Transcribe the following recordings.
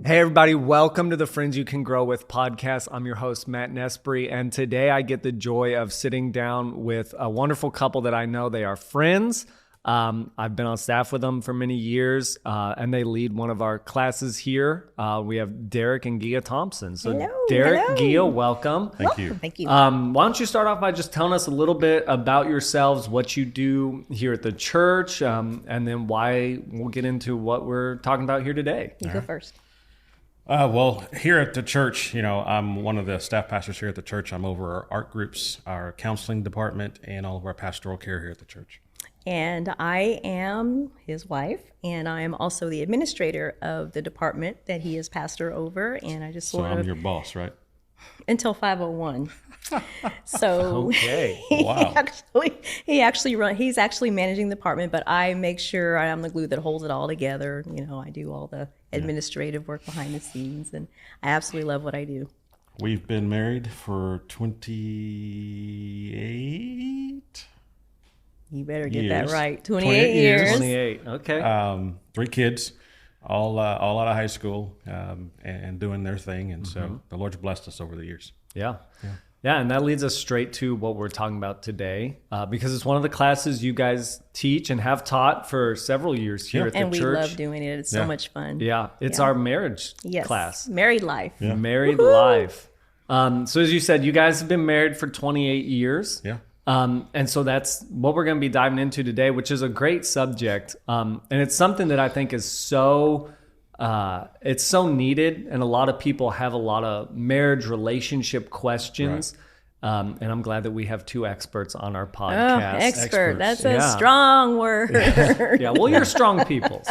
Hey everybody, welcome to the Friends You Can Grow With podcast. I'm your host, Matt Nespory, and today I get the joy of sitting down with a wonderful couple that I know. They are friends. I've been on staff with them for many years, and they lead one of our classes here. We have Derrick and Ghia Thompson. So hello, Derrick, hello. Ghia, welcome. Thank you. Thank you. Why don't you start off by just telling us a little bit about yourselves, what you do here at the church, and then why we'll get into what we're talking about here today. You go first. Well, here at the church, I'm one of the staff pastors here at the church. I'm over our art groups, our counseling department, and all of our pastoral care here at the church. And I am his wife, and I am also the administrator of the department that he is pastor over. And I just So sort I'm of your boss, right? until 501. So Okay. Wow. he's actually managing the department, but I make sure I'm the glue that holds it all together. I do all the administrative work behind the scenes, and I absolutely love what I do. We've been married for 28 You better get years. that right. 28 years. 28, okay. 3 kids, all out of high school, and doing their thing. And so the Lord's blessed us over the years. Yeah, and that leads us straight to what we're talking about today, because it's one of the classes you guys teach and have taught for several years here at the And we church. love doing it. It's so much fun. Yeah, it's Yeah. our marriage Yes. class. Married life. Yeah. Married Woohoo! life. So as you said, you guys have been married for 28 years. Yeah. And so that's what we're going to be diving into today, which is a great subject. And it's something that I think is it's so needed. And a lot of people have a lot of marriage relationship questions. And I'm glad that we have 2 experts on our Oh, podcast. expert. That's Yeah. a strong word. Yeah, well, you're strong people.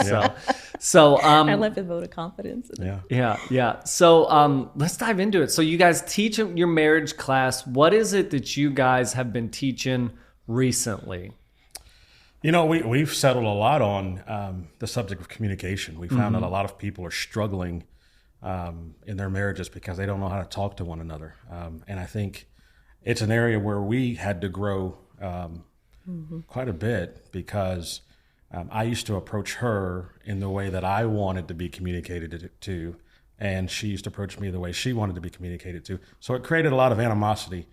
So I love the vote of confidence. Yeah. Yeah. So let's dive into it. So you guys teach your marriage class. What is it that you guys have been teaching recently? We've settled a lot on the subject of communication. We found that a lot of people are struggling in their marriages because they don't know how to talk to one another. And I think it's an area where we had to grow quite a bit because I used to approach her in the way that I wanted to be communicated to, and she used to approach me the way she wanted to be communicated to. So it created a lot of animosity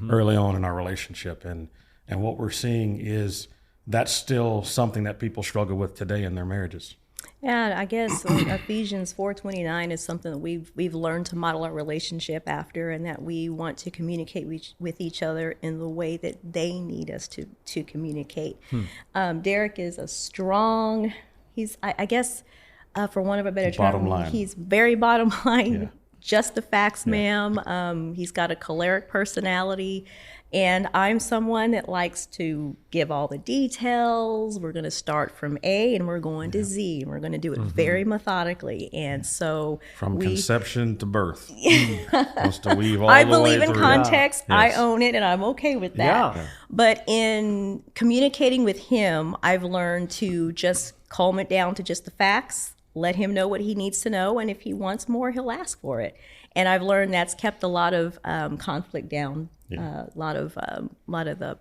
early on in our relationship. And what we're seeing is that's still something that people struggle with today in their marriages. Yeah, I guess Ephesians 4:29 is something that we've learned to model our relationship after, and that we want to communicate with each other in the way that they need us to communicate. Derrick is a strong. I guess, for one of a better term, Bottom line. he's very bottom line. Yeah. Just the facts, ma'am. He's got a choleric personality. And I'm someone that likes to give all the details. We're going to start from A and we're going to Z, and we're going to do it very methodically. And so From conception to birth. Wants to weave all I the way believe in through. context. I Yes. own it, and I'm okay with that. Yeah. But in communicating with him, I've learned to just calm it down to just the facts, let him know what he needs to know, and if he wants more, he'll ask for it. And I've learned that's kept a lot of conflict down, a lot of the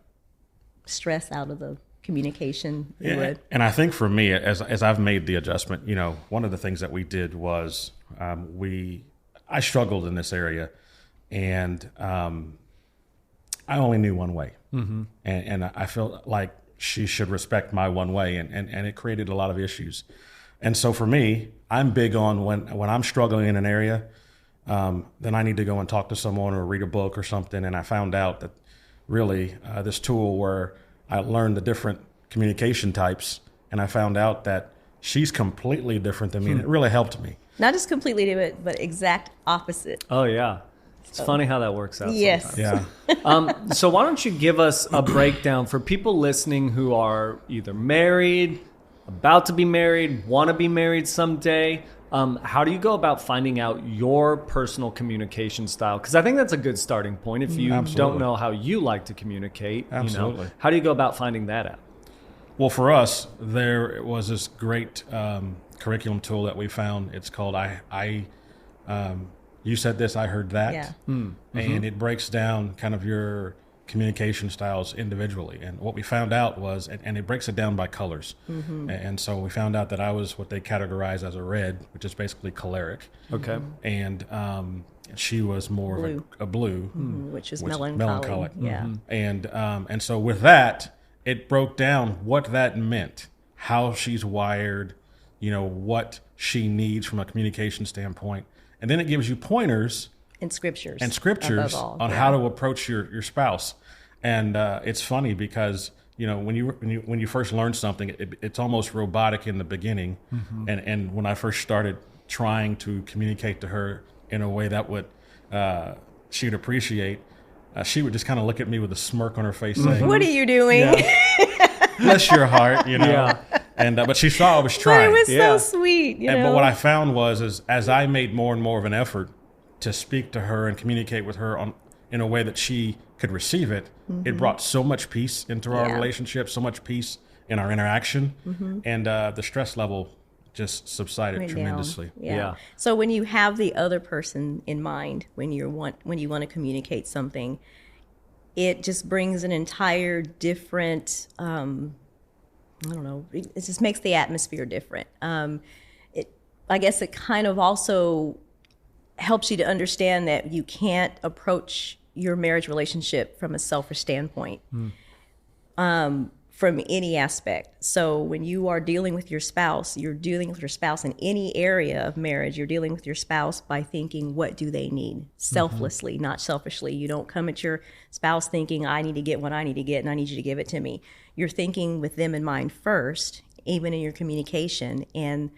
stress out of the communication. Yeah. And I think for me, as I've made the adjustment, one of the things that we did was I struggled in this area, and I only knew one way, and I felt like she should respect my one way, and it created a lot of issues. And so for me, I'm big on when I'm struggling in an area, then I need to go and talk to someone or read a book or something. And I found out that really this tool where I learned the different communication types, and I found out that she's completely different than me, and it really helped me. Not just completely different, but exact opposite. Oh, yeah. It's funny how that works out Yes. sometimes. Yeah. So why don't you give us a breakdown for people listening who are either married, about to be married, want to be married someday. How do you go about finding out your personal communication style? Because I think that's a good starting point. If you don't know how you like to communicate, Absolutely. how do you go about finding that out? Well, for us, there was this great curriculum tool that we found. It's called you said this, I heard that. Yeah. And it breaks down kind of your communication styles individually. And what we found out was, and it breaks it down by colors. And so we found out that I was what they categorize as a red, which is basically choleric. Okay. And she was more of a blue, which is melancholic. Yeah. And so with that, it broke down what that meant, how she's wired, what she needs from a communication standpoint. And then it gives you pointers and scriptures on how to approach your spouse. And it's funny because when you first learn something, it's almost robotic in the beginning. And when I first started trying to communicate to her in a way that would she'd appreciate, she would just kind of look at me with a smirk on her face, saying, "What are you doing?" Yeah. Bless your heart, Yeah. And but she saw I was trying. But it was so sweet. But what I found was, as I made more and more of an effort to speak to her and communicate with her in a way that she could receive it, it brought so much peace into our relationship, so much peace in our interaction, and the stress level just subsided tremendously. Yeah. So when you have the other person in mind, when you want to communicate something, it just brings an entire different. I don't know. It just makes the atmosphere different. I guess it kind of also helps you to understand that you can't approach your marriage relationship from a selfish standpoint, from any aspect. So when you are dealing with your spouse, you're dealing with your spouse in any area of marriage. You're dealing with your spouse by thinking, what do they need? Selflessly, not selfishly. You don't come at your spouse thinking, I need to get what I need to get and I need you to give it to me. You're thinking with them in mind first, even in your communication. And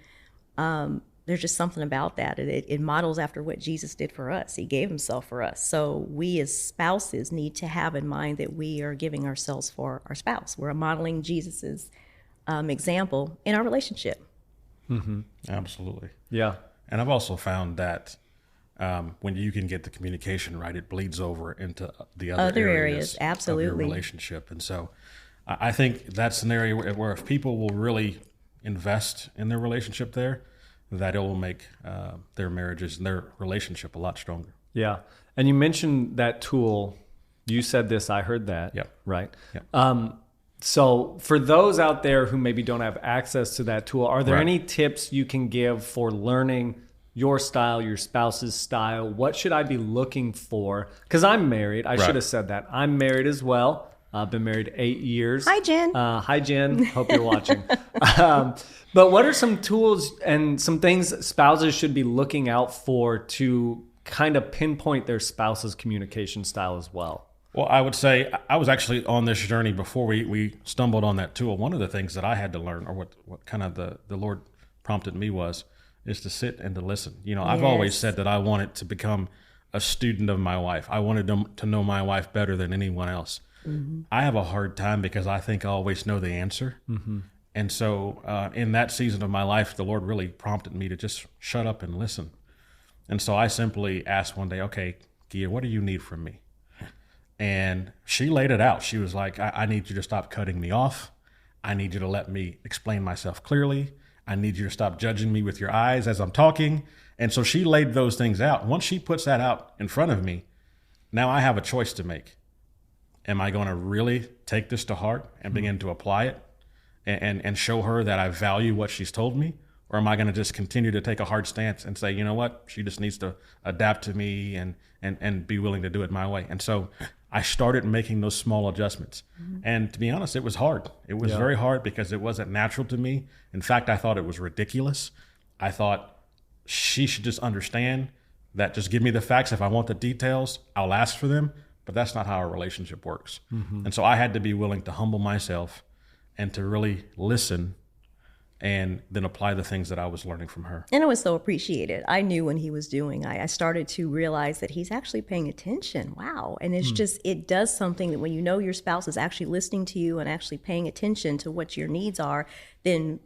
there's just something about that. It models after what Jesus did for us. He gave himself for us. So we as spouses need to have in mind that we are giving ourselves for our spouse. We're modeling Jesus's example in our relationship. Absolutely. Yeah. And I've also found that when you can get the communication right, it bleeds over into the other areas absolutely. Of your relationship. And so I think that's an area where if people will really invest in their relationship there, that it will make their marriages and their relationship a lot stronger. Yeah. And you mentioned that tool. You said this, I heard that. Yep. Right? Yep. So for those out there who maybe don't have access to that tool, are there Right. any tips you can give for learning your style, your spouse's style? What should I be looking for? Because I'm married. I should have said that. I'm married as well. I've been married 8 years. Hi, Jen. Hi, Jen. Hope you're watching. But what are some tools and some things spouses should be looking out for to kind of pinpoint their spouse's communication style as well? Well, I would say I was actually on this journey before we stumbled on that tool. One of the things that I had to learn, or what kind of the Lord prompted me is to sit and to listen. I've always said that I wanted to become a student of my wife. I wanted to know my wife better than anyone else. I have a hard time because I think I always know the answer. And so in that season of my life, the Lord really prompted me to just shut up and listen. And so I simply asked one day, okay, Ghia, what do you need from me? And she laid it out. She was like, I need you to stop cutting me off. I need you to let me explain myself clearly. I need you to stop judging me with your eyes as I'm talking. And so she laid those things out. Once she puts that out in front of me, now I have a choice to make. Am I going to really take this to heart and begin to apply it and show her that I value what she's told me? Or am I going to just continue to take a hard stance and say, you know what, she just needs to adapt to me and be willing to do it my way? And so I started making those small adjustments. And to be honest, it was hard. It was very hard because it wasn't natural to me. In fact, I thought it was ridiculous. I thought she should just understand that just give me the facts. If I want the details, I'll ask for them. But that's not how our relationship works. And so I had to be willing to humble myself and to really listen and then apply the things that I was learning from her. And it was so appreciated. I knew when he was doing. I started to realize that he's actually paying attention. Wow. And it's just, it does something that when you know your spouse is actually listening to you and actually paying attention to what your needs are, then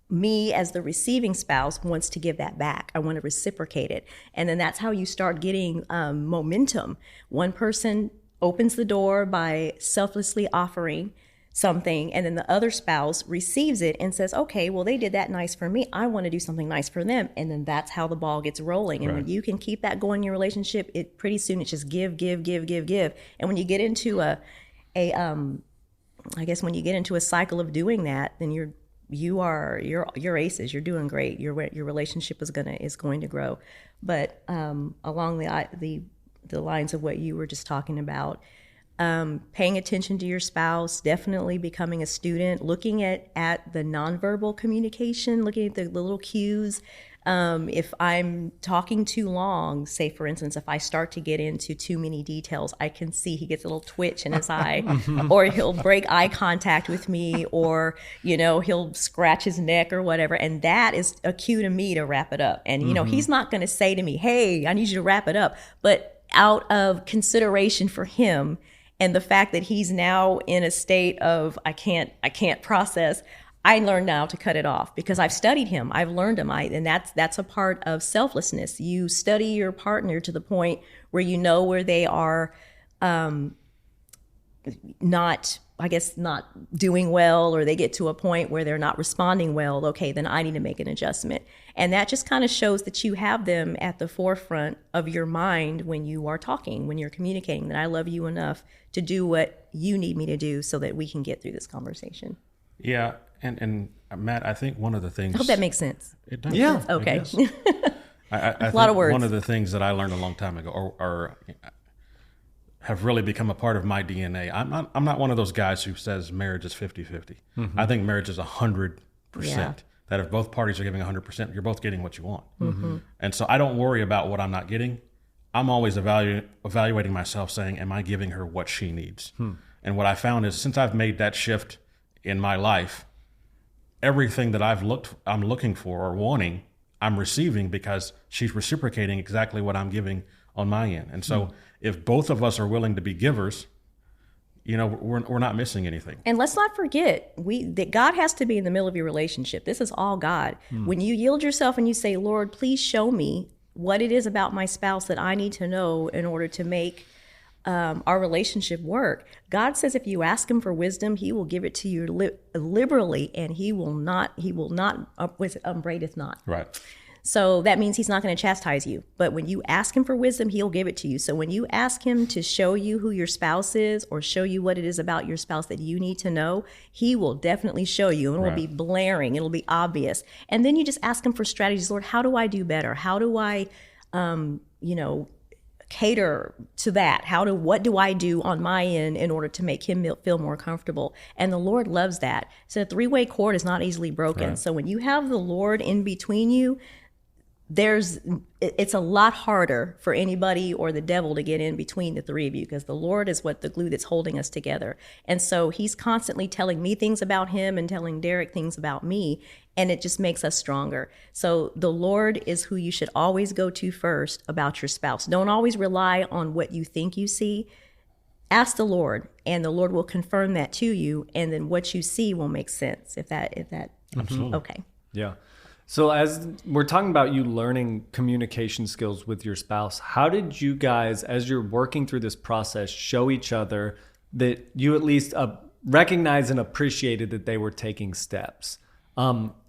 me as the receiving spouse wants to give that back. I want to reciprocate it. And then that's how you start getting momentum. One person opens the door by selflessly offering something, and then the other spouse receives it and says, okay, well, they did that nice for me, I want to do something nice for them. And then that's how the ball gets rolling. And when you can keep that going in your relationship, it pretty soon it's just give. And when you get into I guess when you get into a cycle of doing that, then you're aces. You're doing great. Your relationship is going to grow. But along the lines of what you were just talking about, paying attention to your spouse, definitely becoming a student, looking at the nonverbal communication, looking at the little cues. If I'm talking too long, say for instance, if I start to get into too many details, I can see he gets a little twitch in his eye, or he'll break eye contact with me, or, he'll scratch his neck or whatever. And that is a cue to me to wrap it up. And, he's not going to say to me, hey, I need you to wrap it up. But out of consideration for him, and the fact that he's now in a state of I can't process, I learned now to cut it off because I've studied him. I've learned him. And that's a part of selflessness. You study your partner to the point where you know where they are not doing well, or they get to a point where they're not responding well. Okay, then I need to make an adjustment. And that just kind of shows that you have them at the forefront of your mind when you are talking, when you're communicating, that I love you enough to do what you need me to do so that we can get through this conversation. Yeah. And Matt, I think one of the things... I hope that makes sense. It does. Yeah. Okay. I a lot of words. One of the things that I learned a long time ago, or have really become a part of my DNA. I'm not one of those guys who says marriage is 50-50. I think marriage is 100%. Yeah. That if both parties are giving 100%, you're both getting what you want. And so I don't worry about what I'm not getting. I'm always evaluating myself, saying, am I giving her what she needs? And what I found is, since I've made that shift in my life, everything that I'm looking for or wanting, I'm receiving, because she's reciprocating exactly what I'm giving on my end. And so if both of us are willing to be givers, we're not missing anything. And let's not forget that God has to be in the middle of your relationship. This is all God. When you yield yourself and you say, Lord, please show me what it is about my spouse that I need to know in order to make our relationship work. God says if you ask him for wisdom, he will give it to you liberally, and he will not upbraideth not. Right. So that means he's not going to chastise you. But when you ask him for wisdom, he'll give it to you. So when you ask him to show you who your spouse is, or show you what it is about your spouse that you need to know, he will definitely show you. And it will be blaring. It'll be obvious. And then you just ask him for strategies. Lord, how do I do better? How do I, cater to that? What do I do on my end in order to make him feel more comfortable? And the Lord loves that. So a three-way cord is not easily broken. Right. So when you have the Lord in between you, it's a lot harder for anybody or the devil to get in between the three of you, because the Lord is the glue that's holding us together. And so he's constantly telling me things about him and telling Derrick things about me, and it just makes us stronger. So the Lord is who you should always go to first about your spouse. Don't always rely on what you think you see. Ask the Lord, and the Lord will confirm that to you, and then what you see will make sense. If that Absolutely. Okay. Yeah. So as we're talking about you learning communication skills with your spouse, how did you guys, as you're working through this process, show each other that you at least recognize and appreciated that they were taking steps?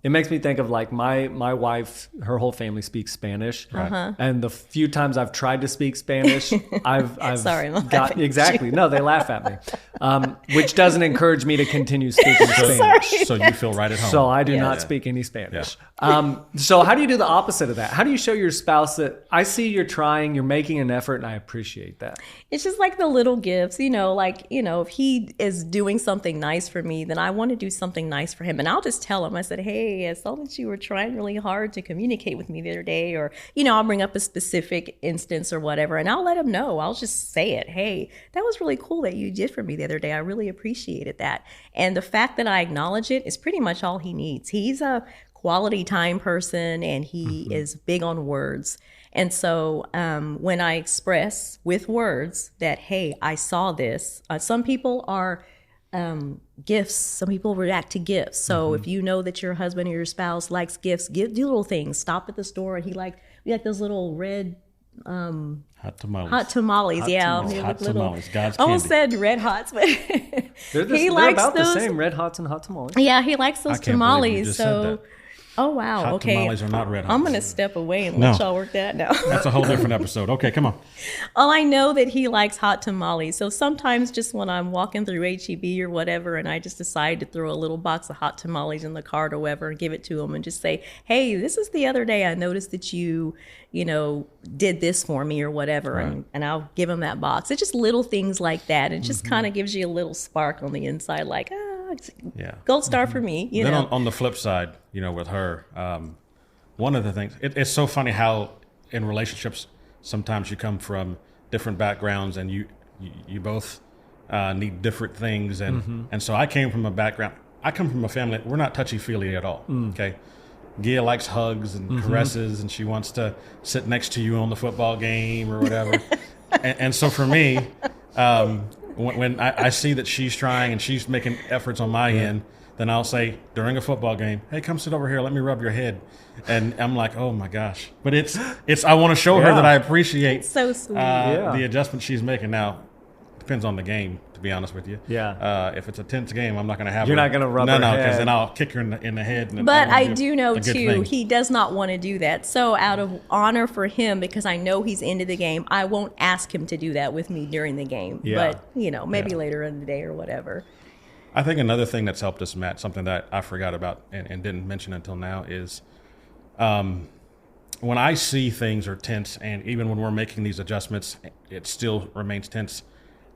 It makes me think of like my wife, her whole family speaks Spanish. Uh-huh. And the few times I've tried to speak Spanish, I've Sorry, I'm got, exactly. No, they laugh at me, which doesn't encourage me to continue speaking Spanish. So you feel right at home. So I do not speak any Spanish. Yeah. So how do you do the opposite of that? How do you show your spouse that I see you're trying, you're making an effort, and I appreciate that? It's just like the little gifts, if he is doing something nice for me, then I want to do something nice for him. And I'll just tell him, I said, hey, I saw that you were trying really hard to communicate with me the other day, or, I'll bring up a specific instance or whatever, and I'll let him know. I'll just say it. Hey, that was really cool that you did for me the other day. I really appreciated that. And the fact that I acknowledge it is pretty much all he needs. He's a quality time person, and he is big on words. And so when I express with words that, hey, I saw this, some people are gifts. Some people react to gifts. So if you know that your husband or your spouse likes gifts, do little things. Stop at the store, and we like those little red Hot tamales. Hot tamales, Hot yeah. tamales. They Hot look little. tamales. God's I almost candy. said red hots, but They're about the same, red hots and hot tamales. Yeah, he likes those I can't believe you tamales. just said So, that. oh wow, Hot okay. tamales are not red hots. I'm gonna step away and No. let y'all work that out. That's a whole different episode. Okay, come on. Well, I know that he likes hot tamales. So sometimes just when I'm walking through HEB or whatever, and I just decide to throw a little box of hot tamales in the cart or whatever and give it to him and just say, hey, this is the other day I noticed that you did this for me or whatever. Right. And I'll give him that box. It's just little things like that. It just kind of gives you a little spark on the inside, like, it's Yeah. gold star for me, Then on the flip side, with her, one of the things, it's so funny how in relationships, sometimes you come from different backgrounds and you both need different things. And so I came from I come from a family, we're not touchy-feely at all, okay? Ghia likes hugs and caresses, and she wants to sit next to you on the football game or whatever. and so for me, when I see that she's trying and she's making efforts on my end, then I'll say during a football game, hey, come sit over here, let me rub your head. And I'm like, oh my gosh. But it's I want to show her that I appreciate so sweet. the adjustment she's making. Now, depends on the game, to be honest with you. Yeah. If it's a tense game, I'm not going to have You're her. not gonna rub her No, because head. then I'll kick her in the head. And But that I won't be do know, a good too, thing. he does not want to do that. So out of honor for him, because I know he's into the game, I won't ask him to do that with me during the game. Yeah. But, maybe later in the day or whatever. I think another thing that's helped us, Matt, something that I forgot about and didn't mention until now is when I see things are tense, and even when we're making these adjustments, it still remains tense,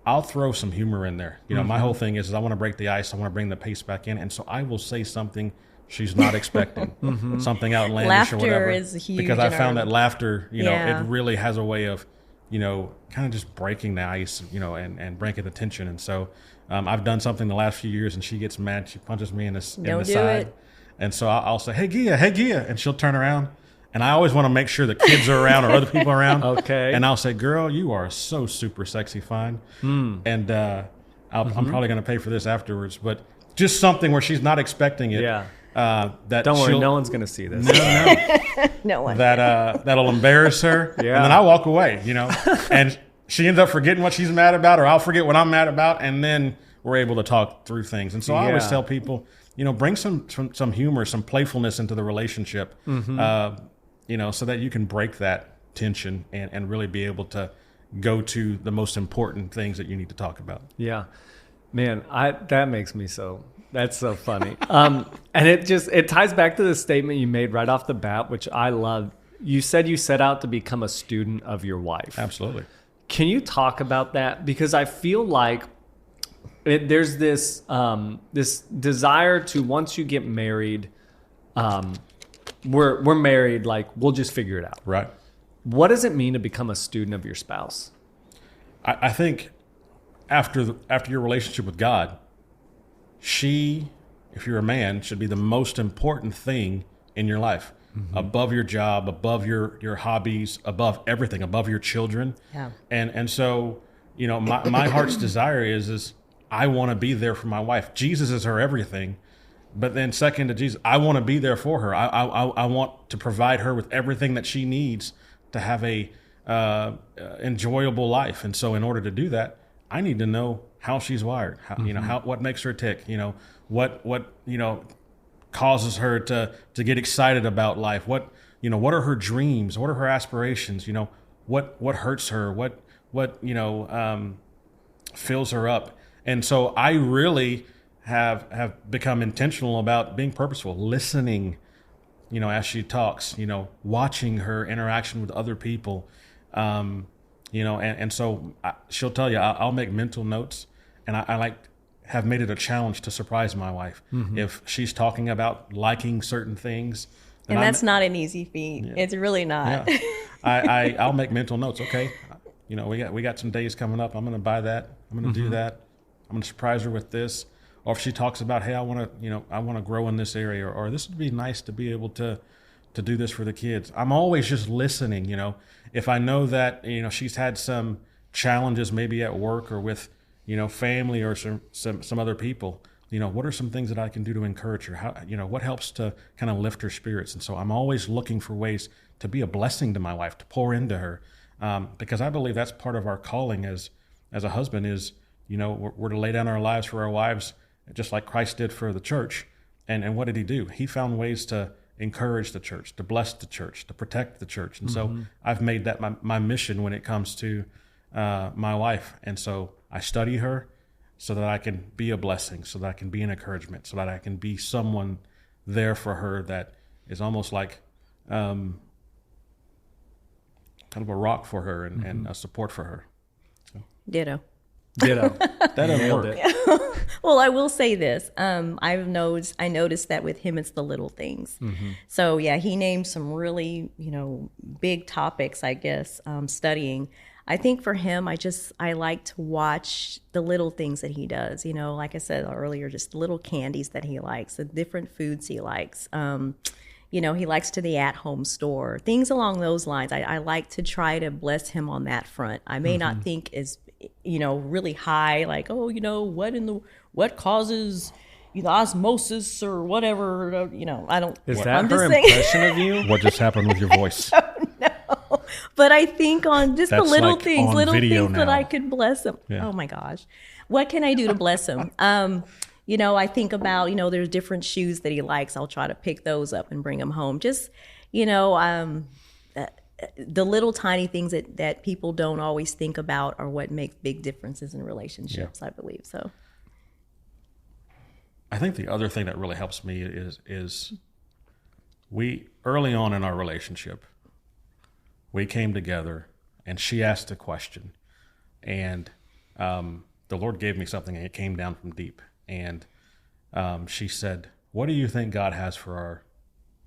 I'll throw some humor in there. My whole thing is I want to break the ice. I want to bring the pace back in. And so I will say something she's not expecting, something outlandish Laughter or whatever. is huge because I in found our- that laughter, Yeah. it really has a way of, kind of just breaking the ice, and breaking the tension. And so I've done something the last few years, and she gets mad. She punches me in the Don't do side. it. And so I'll say, hey, Ghia. And she'll turn around. And I always want to make sure the kids are around or other people are around. Okay. And I'll say, girl, you are so super sexy fine. And I'm probably going to pay for this afterwards. But just something where she's not expecting it. Yeah. That Don't worry, she'll- no one's going to see this. No. No one. That'll embarrass her. Yeah. And then I walk away, And she ends up forgetting what she's mad about, or I'll forget what I'm mad about. And then we're able to talk through things. And so I always Yeah. tell people, bring some humor, some playfulness into the relationship. So that you can break that tension and really be able to go to the most important things that you need to talk about. Yeah, man, that makes me that's so funny. And it ties back to the statement you made right off the bat, which I love. You said you set out to become a student of your wife. Absolutely. Can you talk about that? Because I feel like there's this this desire to, once you get married, we're married, like we'll just figure it out. Right. What does it mean to become a student of your spouse? I think after your relationship with God, she, if you're a man, should be the most important thing in your life, above your job, above your hobbies, above everything, above your children. Yeah. And so, my heart's desire is I want to be there for my wife. Jesus is her everything. But then second to Jesus, I want to be there for her. I want to provide her with everything that she needs to have a enjoyable life. And so in order to do that, I need to know how she's wired, what makes her tick, what causes her to get excited about life. What are her dreams? What are her aspirations? What hurts her? What fills her up? And so I really have become intentional about being purposeful, listening, as she talks, watching her interaction with other people, and so she'll tell you, I'll make mental notes, and I have made it a challenge to surprise my wife. If she's talking about liking certain things. And that's not an easy feat. Yeah. It's really not. Yeah. I'll make mental notes. Okay. We got some days coming up. I'm going to buy that. I'm going to do that. I'm going to surprise her with this. Or if she talks about, hey, I want to grow in this area, or this would be nice to be able to do this for the kids. I'm always just listening. If I know that she's had some challenges, maybe at work or with family or some other people, what are some things that I can do to encourage her? How what helps to kind of lift her spirits? And so I'm always looking for ways to be a blessing to my wife, to pour into her. because I believe that's part of our calling as a husband is, we're to lay down our lives for our wives, just like Christ did for the church. And what did he do? He found ways to encourage the church, to bless the church, to protect the church. And so I've made that my mission when it comes to my wife. And so I study her so that I can be a blessing, so that I can be an encouragement, so that I can be someone there for her that is almost like kind of a rock for her and a support for her. So. Ditto. That doesn't work. Well, I will say this. I noticed that with him, it's the little things. So yeah, he named some really, big topics, I guess, studying. I think for him, I like to watch the little things that he does. Like I said earlier, just little candies that he likes, the different foods he likes. He likes to the at-home store, things along those lines. I like to try to bless him on that front. I may not think as, really high, like, what causes, osmosis or whatever, I don't. Is that I'm her just impression of you? What just happened with your voice? No. But I think on just That's the little like things, on video that now. I could bless him. Yeah. Oh my gosh. What can I do to bless him? I think about, there's different shoes that he likes. I'll try to pick those up and bring them home. Just, the little tiny things that people don't always think about are what make big differences in relationships, I believe. So I think the other thing that really helps me is we, early on in our relationship, we came together and she asked a question, and the Lord gave me something, and it came down from deep. And she said, "What do you think God has for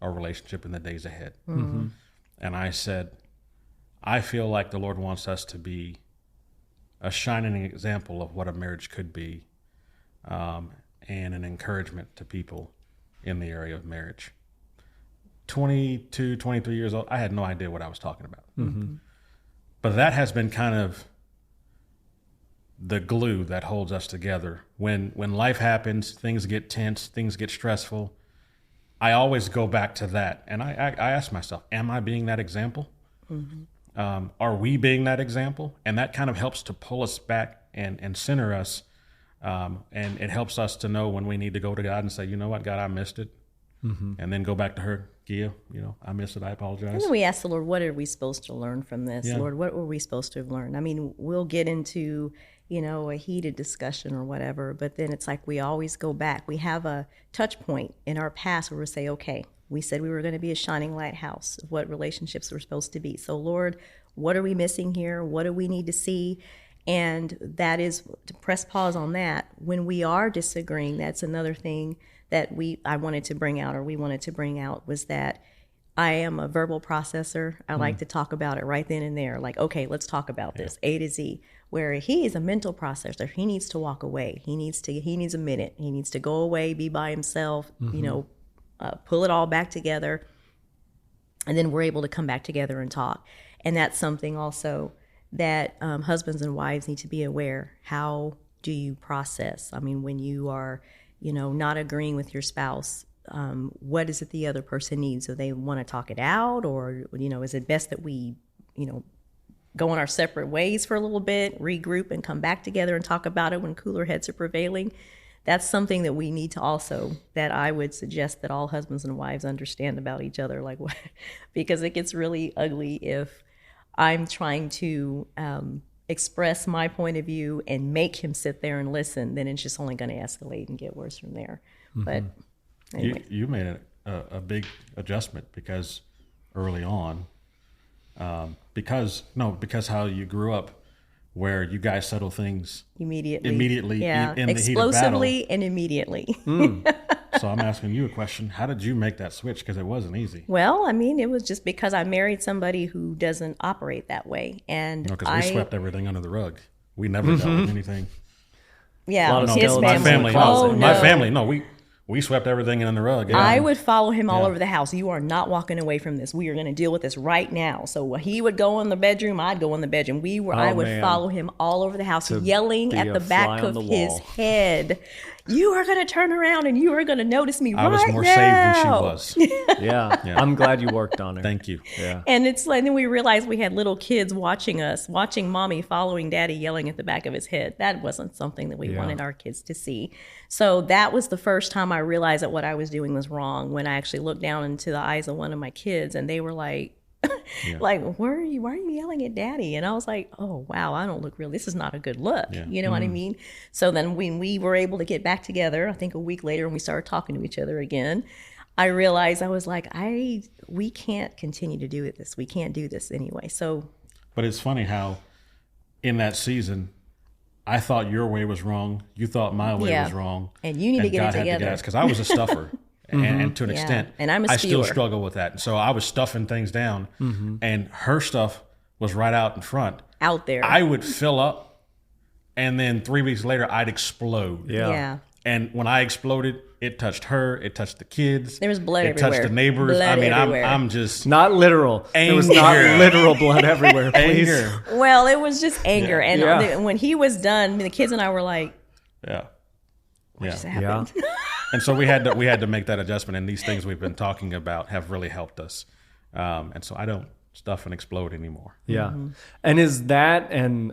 our relationship in the days ahead?" And I said, "I feel like the Lord wants us to be a shining example of what a marriage could be, and an encouragement to people in the area of marriage." 22, 23 years old, I had no idea what I was talking about. But that has been kind of the glue that holds us together. When life happens, things get tense, things get stressful, I always go back to that. And I ask myself, am I being that example? Are we being that example? And that kind of helps to pull us back and center us. And it helps us to know when we need to go to God and say, you know what, God, I missed it. And then go back to her, Ghia, I missed it, I apologize. And then we ask the Lord, what are we supposed to learn from this? Yeah. Lord, what were we supposed to have learned? I mean, we'll get into, a heated discussion or whatever, but then it's like we always go back. We have a touch point in our past where we say, okay, we said we were going to be a shining lighthouse of what relationships were supposed to be. So Lord, what are we missing here? What do we need to see? And that is, to press pause on that, when we are disagreeing, that's another thing that we wanted to bring out was that I am a verbal processor. I like to talk about it right then and there. Like, okay, let's talk about this, A to Z. Where he is a mental processor. He needs to walk away. He needs a minute. He needs to go away, be by himself, pull it all back together. And then we're able to come back together and talk. And that's something also that husbands and wives need to be aware. How do you process? I mean, when you are, not agreeing with your spouse, what is it the other person needs? Do they want to talk it out, or, is it best that we, go on our separate ways for a little bit, regroup and come back together and talk about it when cooler heads are prevailing? That's something that we need to also, that I would suggest that all husbands and wives understand about each other, like, because it gets really ugly if I'm trying to express my point of view and make him sit there and listen, then it's just only going to escalate and get worse from there. But anyway. You made a big adjustment because early on, because how you grew up, where you guys settle things immediately, yeah, in the heat of explosively battle. and immediately. So I'm asking you a question: how did you make that switch? Because it wasn't easy. Well, I mean, it was just because I married somebody who doesn't operate that way, and because we swept everything under the rug. We never dealt with anything. Yeah, his My family. Oh, My no. family. No, we swept everything under the rug. Yeah. I would follow him all over the house. You are not walking away from this. We are going to deal with this right now. So he would go in the bedroom, I'd go in the bedroom. I would follow him all over the house, yelling at the back of his head. you are going to turn around and you are going to notice me I right was more now. saved than she was. Yeah. I'm glad you worked on her. Thank you. Yeah. And it's like, then we realized we had little kids watching us, watching mommy following daddy yelling at the back of his head. That wasn't something that we wanted our kids to see. So that was the first time I realized that what I was doing was wrong, when I actually looked down into the eyes of one of my kids and they were like, like, why are you yelling at daddy? And I was like, oh, wow, I don't look real. This is not a good look. Yeah. You know what I mean? So then when we were able to get back together, I think a week later, when we started talking to each other again, I realized, I was like, we can't continue to do this. We can't do this anyway. So, but it's funny how in that season, I thought your way was wrong. You thought my way was wrong. And you need to get it together. Because I was a stuffer. And to an extent, and I'm a I spewer. still struggle with that. And so I was stuffing things down, and her stuff was right out in front. Out there. I would fill up, and then 3 weeks later, I'd explode. Yeah. And when I exploded, it touched her. It touched the kids. There was blood it everywhere. It touched the neighbors. Blood I mean, everywhere. I'm just Not literal. It was not literal blood everywhere. Please. anger. Well, it was just anger. And Yeah. when he was done, the kids and I were like, Yeah. what just Yeah. happened? And so we had to make that adjustment, and these things we've been talking about have really helped us. And so I don't stuff and explode anymore. Yeah. And is that, and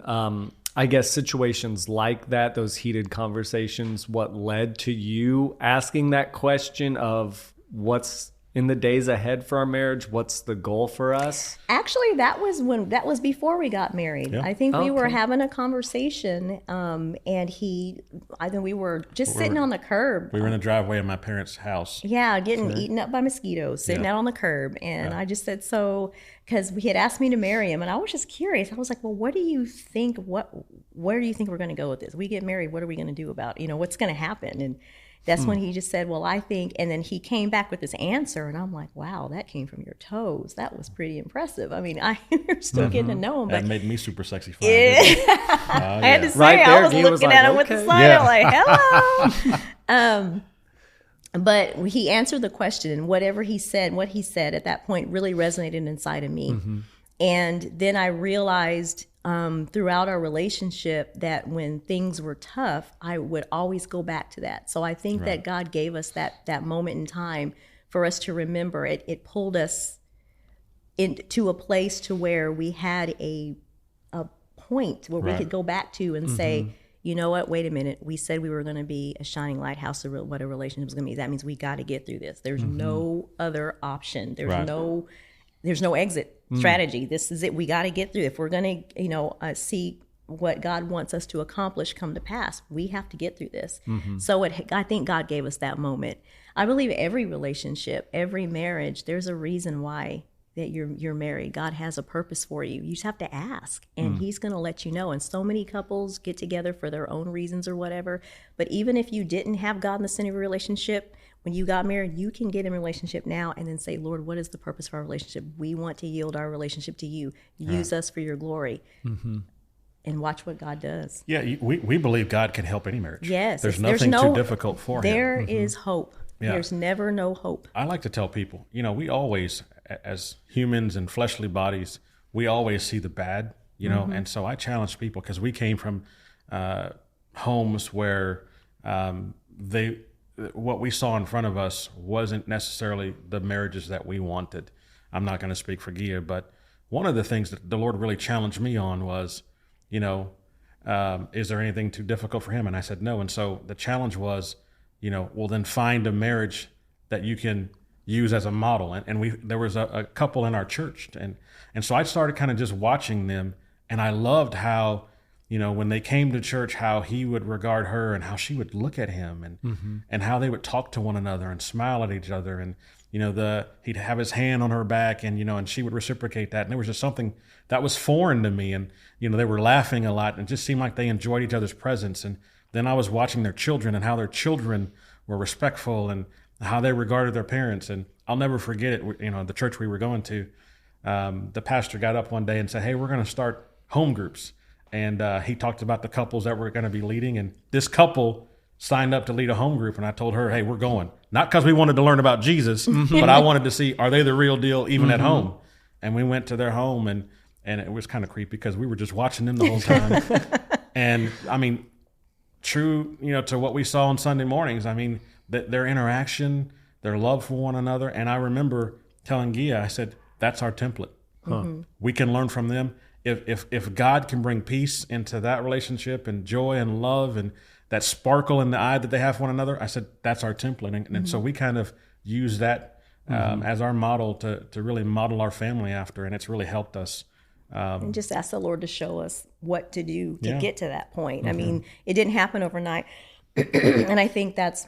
I guess situations like that, those heated conversations, what led to you asking that question of what's in the days ahead for our marriage? What's the goal for us? Actually, that was before we got married. Yeah. I think we were Okay. having a conversation, and I think we were just sitting on the curb. We were in the driveway of my parents' house. Yeah, getting eaten up by mosquitoes, sitting out on the curb. And I just said, because he had asked me to marry him, and I was just curious. I was like, well, what do you think, where do you think we're going to go with this? We get married, what are we going to do about, what's going to happen? And that's when he just said, well, I think, and then he came back with this answer, and I'm like, wow, that came from your toes. That was pretty impressive. I mean, we're still getting to know him, That but made me super sexy fine. I had to say, Right I there, was Ghia looking was at like, him with the okay. smile, like, hello. But he answered the question, and what he said at that point really resonated inside of me. And then I realized throughout our relationship that when things were tough, I would always go back to that. So I think that God gave us that moment in time for us to remember. It pulled us into a place to where we had a point where we could go back to and say, you know what, wait a minute. We said we were going to be a shining lighthouse of what a relationship was going to be. That means we got to get through this. There's no other option. There's no exit strategy. This is it. We got to get through. If we're going to, see what God wants us to accomplish come to pass, we have to get through this. So I think God gave us that moment. I believe every relationship, every marriage, there's a reason why that you're married. God has a purpose for you. You just have to ask, and He's going to let you know. And so many couples get together for their own reasons or whatever. But even if you didn't have God in the center of your relationship, when you got married, you can get in a relationship now and then say, Lord, what is the purpose of our relationship? We want to yield our relationship to you. Use us for your glory. And watch what God does. Yeah, we believe God can help any marriage. Yes. There's nothing too difficult for Him. There is hope. Yeah. There's never no hope. I like to tell people, we always, as humans and fleshly bodies, we always see the bad, and so I challenge people, because we came from homes where what we saw in front of us wasn't necessarily the marriages that we wanted. I'm not going to speak for Ghia, but one of the things that the Lord really challenged me on was, is there anything too difficult for Him? And I said no. And so the challenge was, well, then find a marriage that you can use as a model. And there was a couple in our church, and so I started kind of just watching them, and I loved how, when they came to church, how he would regard her and how she would look at him, and how they would talk to one another and smile at each other, and he'd have his hand on her back, and and she would reciprocate that, and there was just something that was foreign to me, and they were laughing a lot, and it just seemed like they enjoyed each other's presence. And then I was watching their children and how their children were respectful and how they regarded their parents. And I'll never forget it. The church we were going to, the pastor got up one day and said, "Hey, we're going to start home groups." And he talked about the couples that were going to be leading. And this couple signed up to lead a home group. And I told her, "Hey, we're going." Not because we wanted to learn about Jesus, but I wanted to see, are they the real deal even at home? And we went to their home, and it was kind of creepy because we were just watching them the whole time. And I mean, true, to what we saw on Sunday mornings. I mean, their interaction, their love for one another. And I remember telling Ghia, I said, that's our template. We can learn from them. If God can bring peace into that relationship and joy and love and that sparkle in the eye that they have for one another, I said, that's our template. And so we kind of use that as our model to really model our family after. And it's really helped us. And just ask the Lord to show us what to do to get to that point. I mean, it didn't happen overnight. And I think that's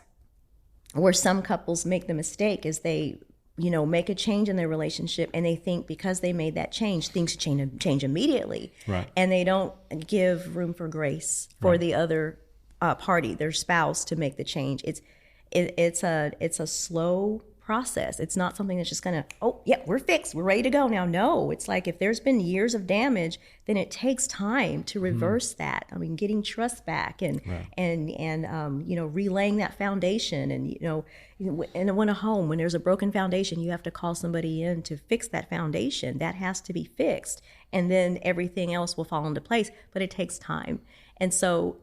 where some couples make the mistake is they, make a change in their relationship and they think because they made that change, things change immediately. Right. And they don't give room for grace for the other party, their spouse, to make the change. It's a slow process. It's not something that's just gonna, we're fixed, we're ready to go now. No, it's like if there's been years of damage, then it takes time to reverse that. I mean, getting trust back and relaying that foundation. And when a home, when there's a broken foundation, you have to call somebody in to fix that foundation. That has to be fixed, and then everything else will fall into place. But it takes time, and so.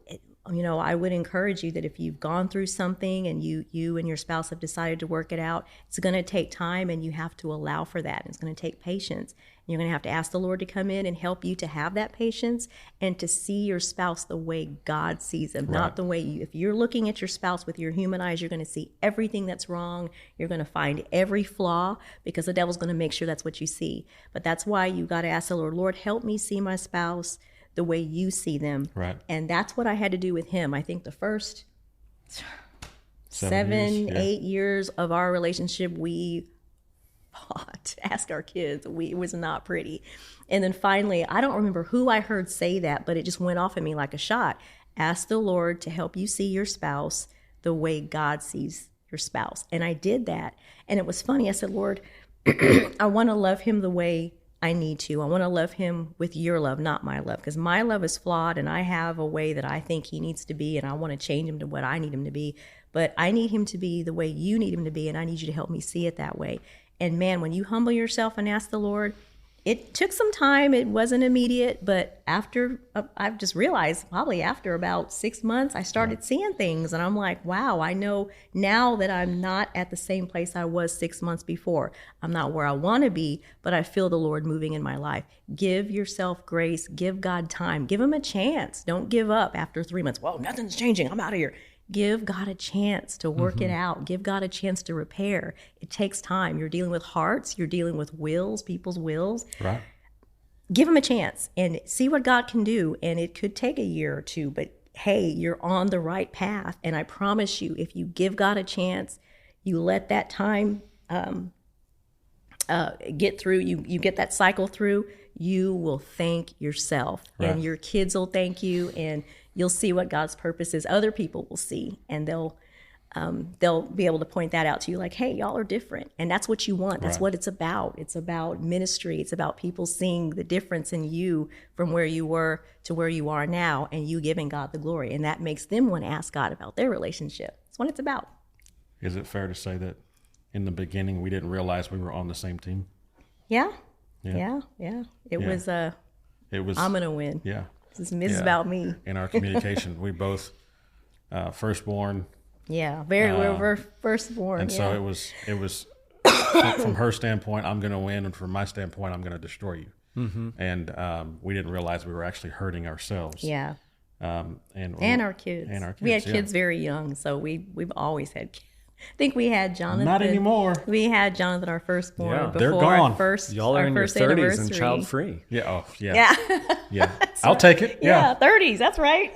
I would encourage you that if you've gone through something and you and your spouse have decided to work it out, it's going to take time and you have to allow for that. It's going to take patience. And you're going to have to ask the Lord to come in and help you to have that patience and to see your spouse the way God sees them, not the way if you're looking at your spouse with your human eyes, you're going to see everything that's wrong. You're going to find every flaw because the devil's going to make sure that's what you see. But that's why you got to ask the Lord, help me see my spouse the way you see them. Right. And that's what I had to do with him. I think the first 8 years of our relationship, we fought. Ask our kids. It was not pretty. And then finally, I don't remember who I heard say that, but it just went off at me like a shot. Ask the Lord to help you see your spouse the way God sees your spouse. And I did that. And it was funny. I said, Lord, I want to love him the way I need to. I want to love him with your love, not my love, because my love is flawed and I have a way that I think he needs to be and I want to change him to what I need him to be. But I need him to be the way you need him to be, and I need you to help me see it that way. And man, when you humble yourself and ask the Lord, it took some time. It wasn't immediate, but after, I've just realized probably after about 6 months, I started seeing things and I'm like, wow, I know now that I'm not at the same place I was 6 months before. I'm not where I want to be, but I feel the Lord moving in my life. Give yourself grace, give God time, give him a chance. Don't give up after 3 months. Well, nothing's changing, I'm out of here. Give God a chance to work it out. Give God a chance to repair. It takes time. You're dealing with hearts. You're dealing with wills, people's wills. Right. Give him a chance and see what God can do. And it could take a year or two, but hey, you're on the right path. And I promise you, if you give God a chance, you let that time get through, you get that cycle through, you will thank yourself. Right. And your kids will thank you, and you'll see what God's purpose is. Other people will see, and they'll be able to point that out to you like, hey, y'all are different. And that's what you want. That's what it's about. It's about ministry. It's about people seeing the difference in you from where you were to where you are now, and you giving God the glory. And that makes them want to ask God about their relationship. That's what it's about. Is it fair to say that in the beginning we didn't realize we were on the same team? Yeah. It was I'm going to win. Yeah. This is about me. In our communication, we both firstborn. Yeah, we're firstborn. And so it was from her standpoint, I'm going to win, and from my standpoint, I'm going to destroy you. Mm-hmm. And we didn't realize we were actually hurting ourselves. Yeah. And our kids. And our kids. We had kids very young, so we've always had kids. I think we had Jonathan. Not anymore. We had Jonathan, our firstborn, before they're gone. Our first Y'all are in your 30s and child free. Yeah. Oh, yeah. Yeah. I'll take it. Yeah. 30s. That's right.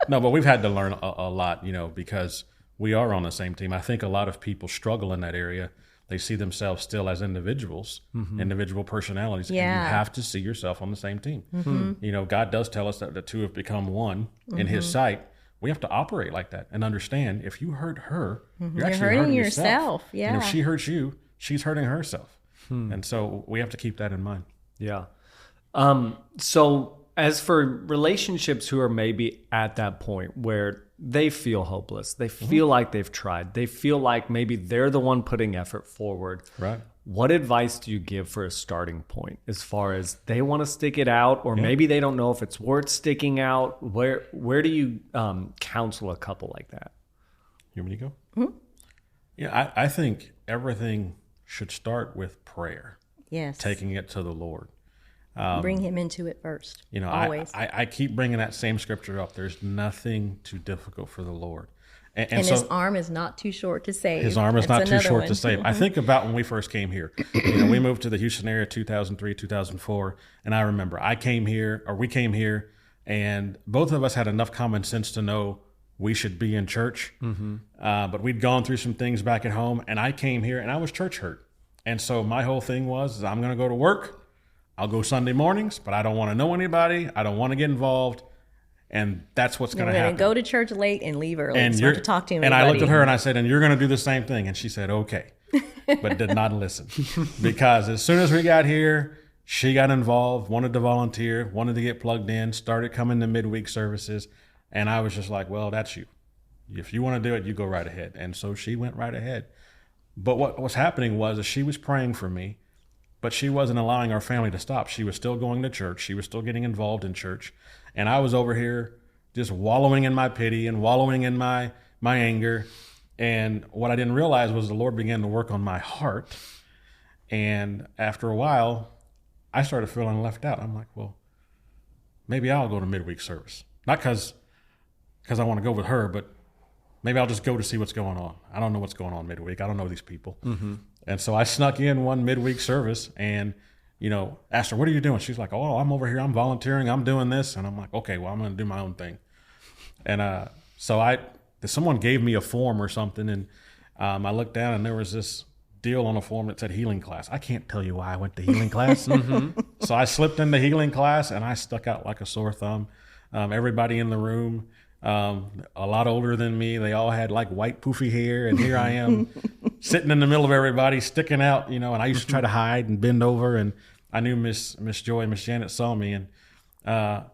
No, but we've had to learn a lot, because we are on the same team. I think a lot of people struggle in that area. They see themselves still as individuals, individual personalities. Yeah. And you have to see yourself on the same team. Mm-hmm. God does tell us that the two have become one in his sight. We have to operate like that and understand if you hurt her, you're actually hurting yourself. Yeah. And if she hurts you, she's hurting herself. And so we have to keep that in mind. Yeah. So as for relationships who are maybe at that point where they feel hopeless. They feel like they've tried. They feel like maybe they're the one putting effort forward. Right. What advice do you give for a starting point as far as they want to stick it out, or maybe they don't know if it's worth sticking out? Where do you counsel a couple like that? You want me to go? Mm-hmm. Yeah, I think everything should start with prayer. Yes. Taking it to the Lord. Bring him into it first. You know, always. I keep bringing that same scripture up. There's nothing too difficult for the Lord. And so, his arm is not too short to save. His arm is not too short to save. I think about when we first came here. You know, we moved to the Houston area 2003, 2004. And I remember we came here, and both of us had enough common sense to know we should be in church. But we'd gone through some things back at home, and I came here and I was church hurt. And so my whole thing was, I'm going to go to work. I'll go Sunday mornings, but I don't want to know anybody. I don't want to get involved. And that's what's going to happen. Go to church late and leave early. And start to talk to anybody. And I looked at her and I said, and you're going to do the same thing. And she said, okay, but did not listen. Because as soon as we got here, she got involved, wanted to volunteer, wanted to get plugged in, started coming to midweek services. And I was just like, well, that's you. If you want to do it, you go right ahead. And so she went right ahead. But what was happening was that she was praying for me, but she wasn't allowing our family to stop. She was still going to church. She was still getting involved in church. And I was over here just wallowing in my pity and wallowing in my anger. And what I didn't realize was the Lord began to work on my heart. And after a while, I started feeling left out. I'm like, well, maybe I'll go to midweek service. Not because I want to go with her, but maybe I'll just go to see what's going on. I don't know what's going on midweek. I don't know these people. And so I snuck in one midweek service and, you know, asked her, what are you doing? She's like, oh, I'm over here. I'm volunteering. I'm doing this. And I'm like, okay, well, I'm going to do my own thing. And so someone gave me a form or something. And I looked down and there was this deal on a form that said healing class. I can't tell you why I went to healing class. So I slipped into healing class and I stuck out like a sore thumb. Everybody in the room, a lot older than me. They all had like white poofy hair, and here I am sitting in the middle of everybody, sticking out, you know, and I used to try to hide and bend over, and I knew Miss Joy and Miss Janet saw me. And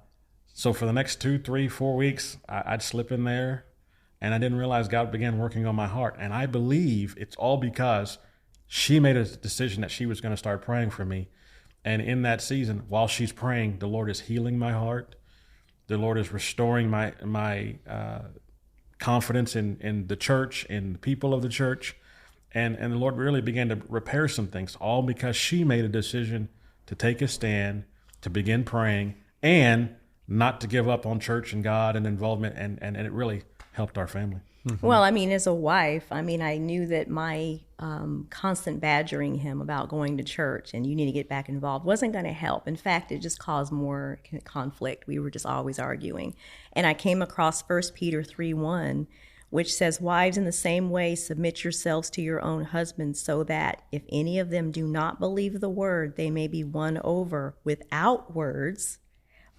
so for the next 2, 3, 4 weeks, I'd slip in there, and I didn't realize God began working on my heart. And I believe it's all because she made a decision that she was going to start praying for me. And in that season, while she's praying, the Lord is healing my heart. The Lord is restoring my confidence in the church, in the people of the church. And the Lord really began to repair some things, all because she made a decision to take a stand, to begin praying, and not to give up on church and God and involvement. And it really helped our family. Well, I mean, as a wife, I knew that my constant badgering him about going to church and you need to get back involved wasn't going to help. In fact, it just caused more conflict. We were just always arguing. And I came across 1 Peter 3:1, which says, wives, in the same way, submit yourselves to your own husbands, so that if any of them do not believe the word, they may be won over without words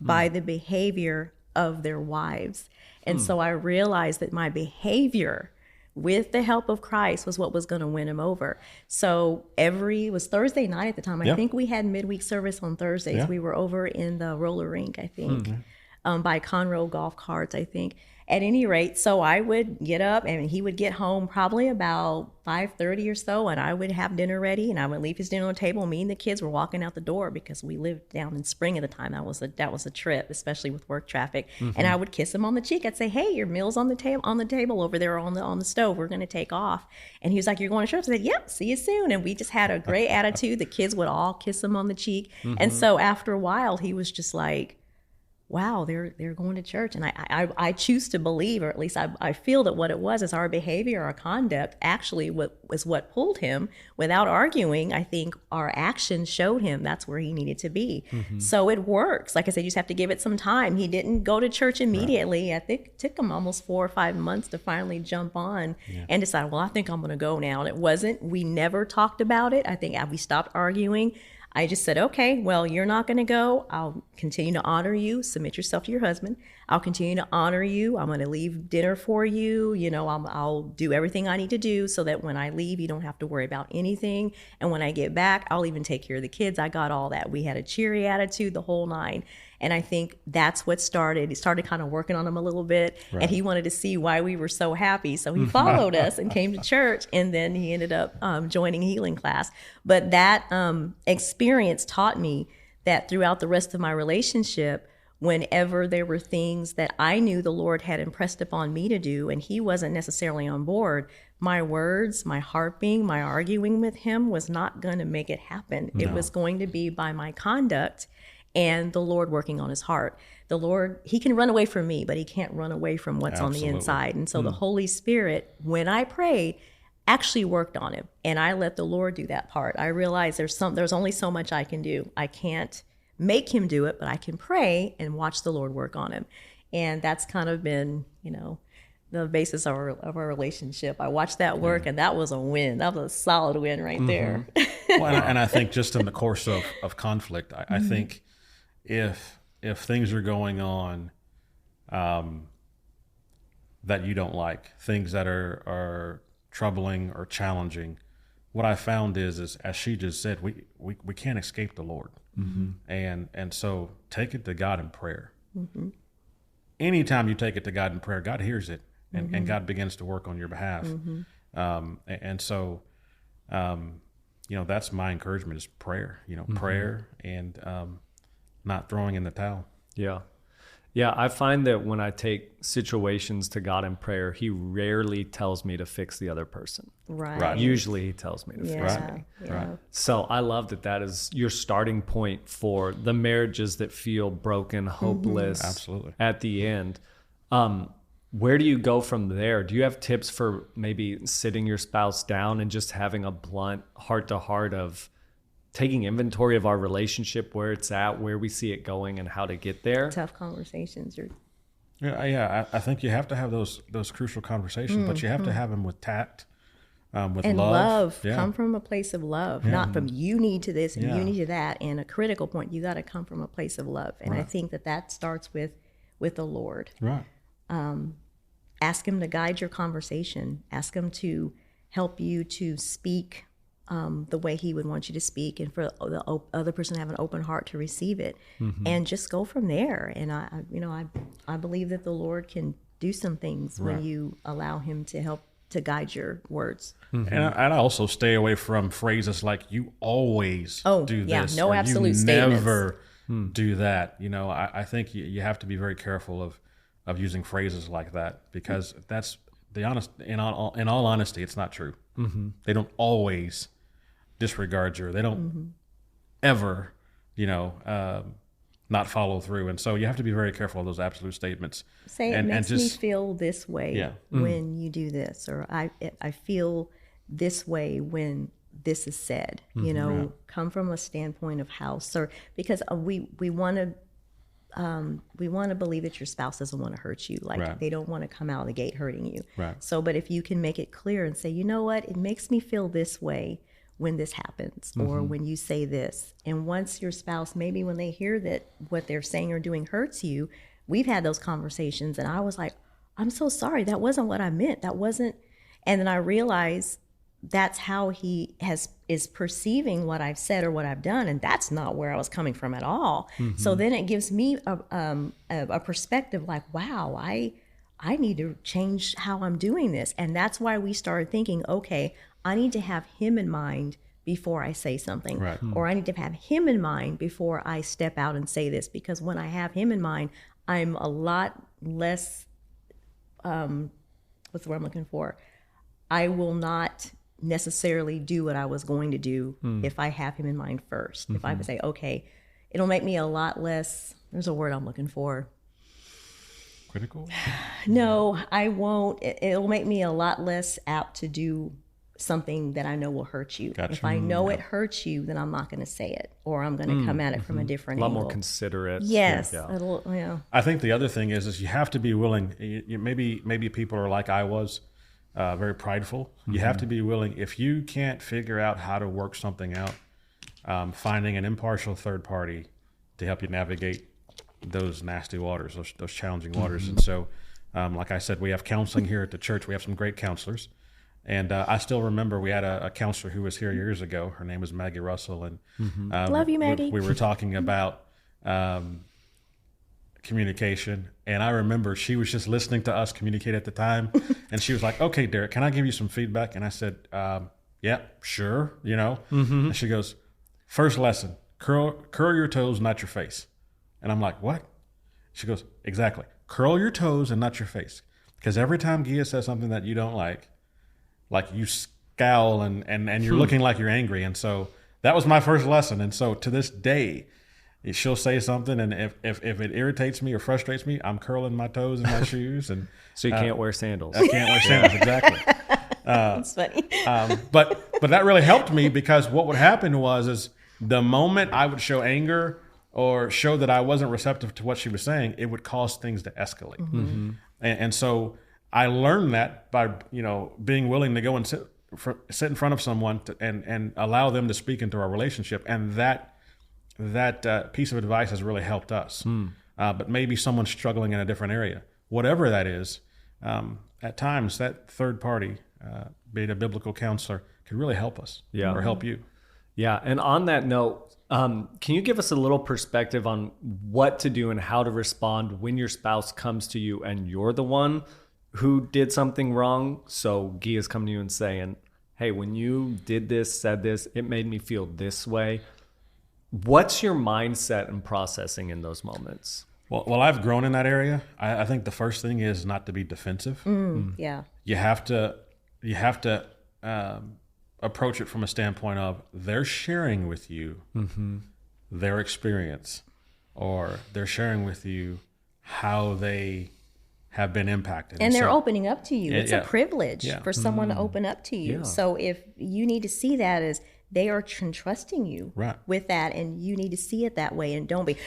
by the behavior of their wives. And so I realized that my behavior with the help of Christ was what was going to win him over. So it was Thursday night at the time. I think we had midweek service on Thursdays. Yeah. We were over in the roller rink, I think, by Conroe Golf Carts, I think. At any rate, so I would get up and he would get home probably about 5:30 or so, and I would have dinner ready and I would leave his dinner on the table. Me and the kids were walking out the door because we lived down in Spring at the time. That was a trip, especially with work traffic. And I would kiss him on the cheek. I'd say, "Hey, your meal's on the table over there on the stove. We're going to take off." And he was like, "You're going to church?" I said, "Yep, see you soon." And we just had a great attitude. The kids would all kiss him on the cheek. And so after a while, he was just like, wow, they're going to church. And I choose to believe, or at least I feel that what it was is our behavior, our conduct actually was what pulled him. Without arguing, I think our actions showed him that's where he needed to be. So it works. Like I said, you just have to give it some time. He didn't go to church immediately. Right. I think it took him almost 4 or 5 months to finally jump on and decide, well, I think I'm going to go now. And it wasn't, we never talked about it. I think we stopped arguing. I just said, okay, well, you're not going to go. I'll continue to honor you. Submit yourself to your husband. I'll continue to honor you. I'm going to leave dinner for you. You know, I'll do everything I need to do so that when I leave, you don't have to worry about anything. And when I get back, I'll even take care of the kids. I got all that. We had a cheery attitude, the whole nine. And I think that's what started. He started kind of working on him a little bit, and he wanted to see why we were so happy. So he followed us and came to church, and then he ended up joining healing class. But that experience taught me that throughout the rest of my relationship, whenever there were things that I knew the Lord had impressed upon me to do, and he wasn't necessarily on board, my words, my harping, my arguing with him was not going to make it happen. No. It was going to be by my conduct and the Lord working on his heart. The Lord, he can run away from me, but he can't run away from what's on the inside. And so the Holy Spirit, when I prayed, actually worked on him, and I let the Lord do that part. I realized there's only so much I can do. I can't make him do it, but I can pray and watch the Lord work on him. And that's kind of been, the basis of our relationship. I watched that work, and that was a win. That was a solid win right there. Well, and I think just in the course of conflict, I think if things are going on that you don't like, things that are troubling or challenging, what I found is as she just said, we can't escape the Lord. And so take it to God in prayer. Anytime you take it to God in prayer, God hears it, and God begins to work on your behalf. And so, that's my encouragement is prayer, prayer and not throwing in the towel. Yeah. Yeah, I find that when I take situations to God in prayer, he rarely tells me to fix the other person. Right. Usually he tells me to fix me. Yeah. So I love that is your starting point for the marriages that feel broken, hopeless. Absolutely. At the end. Where do you go from there? Do you have tips for maybe sitting your spouse down and just having a blunt heart-to-heart of taking inventory of our relationship, where it's at, where we see it going, and how to get there? Tough conversations. I think you have to have those crucial conversations, but you have to have them with tact, with and love. Yeah. Come from a place of love, not from you need to this and you need to that. And a critical point, you got to come from a place of love. And I think that starts with the Lord. Right. Ask him to guide your conversation. Ask him to help you to speak the way he would want you to speak, and for the other person to have an open heart to receive it, and just go from there. And I believe that the Lord can do some things when you allow him to help to guide your words. And I also stay away from phrases like "you always do this," no or absolute "you statements. never do that." I think you have to be very careful of using phrases like that, because that's the honest. In all honesty, it's not true. They don't always disregard you. They don't ever, not follow through. And so you have to be very careful of those absolute statements. Say it makes me feel this way when you do this, or I feel this way when this is said. Come from a standpoint of how, because we want to believe that your spouse doesn't want to hurt you. They don't want to come out of the gate hurting you. Right. So, but if you can make it clear and say, you know what, it makes me feel this way when this happens, or when you say this. And once your spouse, maybe when they hear that what they're saying or doing hurts you, we've had those conversations, and I was like, I'm so sorry, that wasn't what I meant. That wasn't. And then I realized that's how he is perceiving what I've said or what I've done, and that's not where I was coming from at all. So then it gives me a perspective like, wow, I need to change how I'm doing this. And that's why we started thinking, okay, I need to have him in mind before I say something, or I need to have him in mind before I step out and say this, because when I have him in mind, I'm a lot less, what's the word I'm looking for? I will not necessarily do what I was going to do if I have him in mind first. If I would say, okay, it'll make me a lot less, there's a word I'm looking for. Critical? No, I won't. It'll make me a lot less apt to do something that I know will hurt you. Gotcha. If I know it hurts you, then I'm not going to say it, or I'm going to come at it from a different angle. A lot more considerate. Yes. Yeah. I think the other thing is you have to be willing. Maybe people are like I was, very prideful. You have to be willing. If you can't figure out how to work something out, finding an impartial third party to help you navigate those nasty waters, those challenging waters. And so, like I said, we have counseling here at the church. We have some great counselors. And I still remember we had a counselor who was here years ago. Her name was Maggie Russell. And love you, Maggie. We were talking about communication. And I remember she was just listening to us communicate at the time. And she was like, okay, Derrick, can I give you some feedback? And I said, yeah, sure, And she goes, first lesson, curl your toes, not your face. And I'm like, what? She goes, exactly. Curl your toes and not your face. Because every time Ghia says something that you don't like you scowl and you're looking like you're angry. And so that was my first lesson. And so to this day, she'll say something, and if it irritates me or frustrates me, I'm curling my toes in my shoes. And so you can't wear sandals. I can't wear sandals, exactly. That's funny. But that really helped me, because what would happen is the moment I would show anger or show that I wasn't receptive to what she was saying, it would cause things to escalate. Mm-hmm. And so I learned that by being willing to go and sit in front of someone and allow them to speak into our relationship, and that piece of advice has really helped us. But maybe someone's struggling in a different area, whatever that is. At times, that third party, be it a biblical counselor, could really help us or help you. Yeah. And on that note, can you give us a little perspective on what to do and how to respond when your spouse comes to you and you're the one who did something wrong? So Ghia's coming to you and saying, hey, when you did this, said this, it made me feel this way. What's your mindset and processing in those moments? Well, I've grown in that area. I think the first thing is not to be defensive. Yeah. You have to approach it from a standpoint of they're sharing with you their experience, or they're sharing with you how they have been impacted. And they're opening up to you. It's a privilege for someone to open up to you. Yeah. So if you need to see that as they are trusting you with that, and you need to see it that way, and don't be,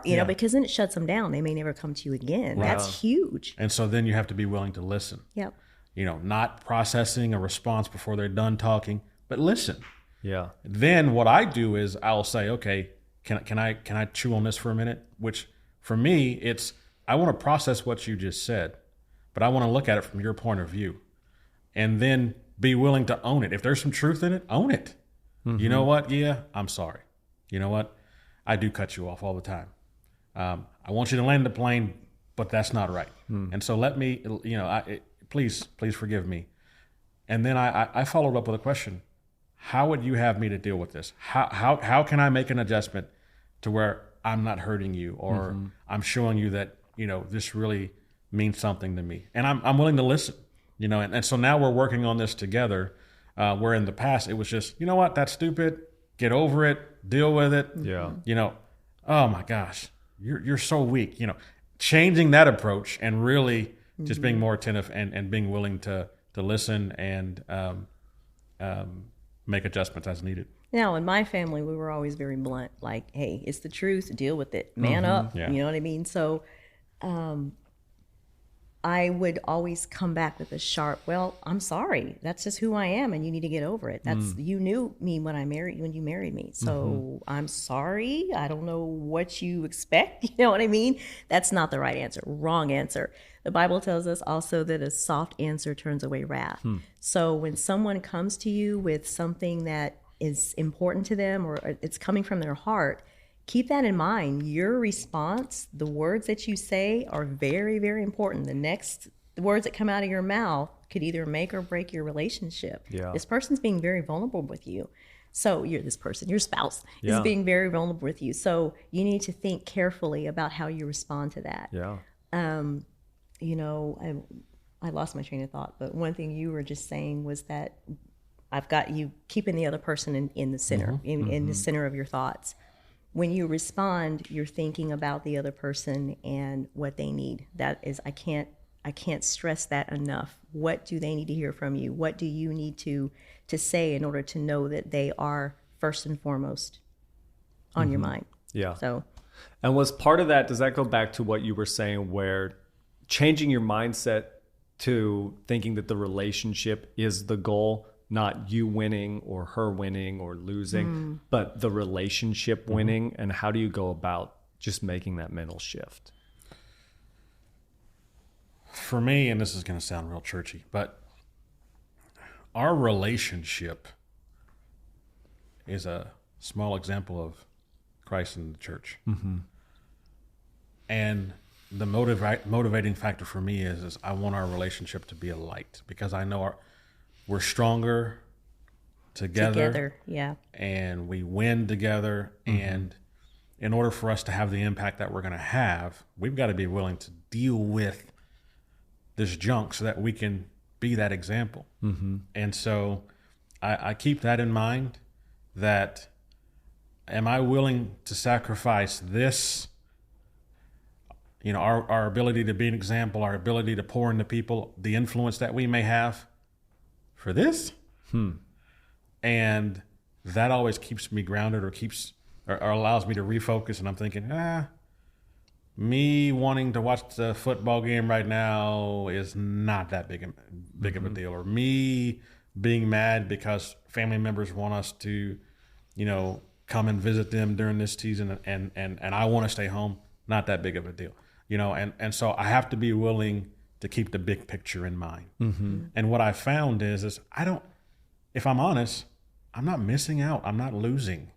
because then it shuts them down. They may never come to you again. Right. That's huge. And so then you have to be willing to listen. Yep. Not processing a response before they're done talking, but listen. Yeah. Then what I do is I'll say, okay, can I chew on this for a minute? Which for me, it's, I want to process what you just said, but I want to look at it from your point of view, and then be willing to own it. If there's some truth in it, own it. You know what, Ghia? I'm sorry. You know what? I do cut you off all the time. I want you to land the plane, but that's not right. And so let me, please forgive me. And then I followed up with a question. How would you have me to deal with this? How can I make an adjustment to where I'm not hurting you, or I'm showing you that, this really means something to me, and I'm willing to listen, and so now we're working on this together. Where in the past it was just, you know what, that's stupid, get over it, deal with it. Yeah. Oh my gosh, you're so weak. Changing that approach and really just being more attentive and being willing to listen and make adjustments as needed. Now, in my family, we were always very blunt. Like, hey, it's the truth. Deal with it. Man up. Yeah. You know what I mean? So, I would always come back with a sharp, well, I'm sorry. That's just who I am, and you need to get over it. That's you knew me when you married me. So I'm sorry. I don't know what you expect. You know what I mean? That's not the right answer. Wrong answer. The Bible tells us also that a soft answer turns away wrath. So when someone comes to you with something that is important to them, or it's coming from their heart, keep that in mind. Your response, the words that you say, are very, very important. The next words that come out of your mouth could either make or break your relationship. Yeah. This person's being very vulnerable with you. So your spouse is being very vulnerable with you. So you need to think carefully about how you respond to that. Yeah. I lost my train of thought, but one thing you were just saying was that I've got you keeping the other person in the center, in the center of your thoughts. When you respond, you're thinking about the other person and what they need. That is, I can't stress that enough. What do they need to hear from you? What do you need to say in order to know that they are first and foremost on your mind? Yeah. So, and was part of that, does that go back to what you were saying, where changing your mindset to thinking that the relationship is the goal, not you winning or her winning or losing, but the relationship winning? And how do you go about just making that mental shift? For me, and this is going to sound real churchy, but our relationship is a small example of Christ and the church. And the motivating factor for me is I want our relationship to be a light, because I know we're stronger together. Yeah. And we win together. And in order for us to have the impact that we're going to have, we've got to be willing to deal with this junk so that we can be that example. And so I keep that in mind, that am I willing to sacrifice this, our ability to be an example, our ability to pour into people, the influence that we may have for this? And that always keeps me grounded, or allows me to refocus. And I'm thinking, me wanting to watch the football game right now is not that big of a deal. Or me being mad because family members want us to, come and visit them during this season, and I want to stay home, not that big of a deal. And so I have to be willing to keep the big picture in mind. And what I found is if I'm honest, I'm not missing out. I'm not losing.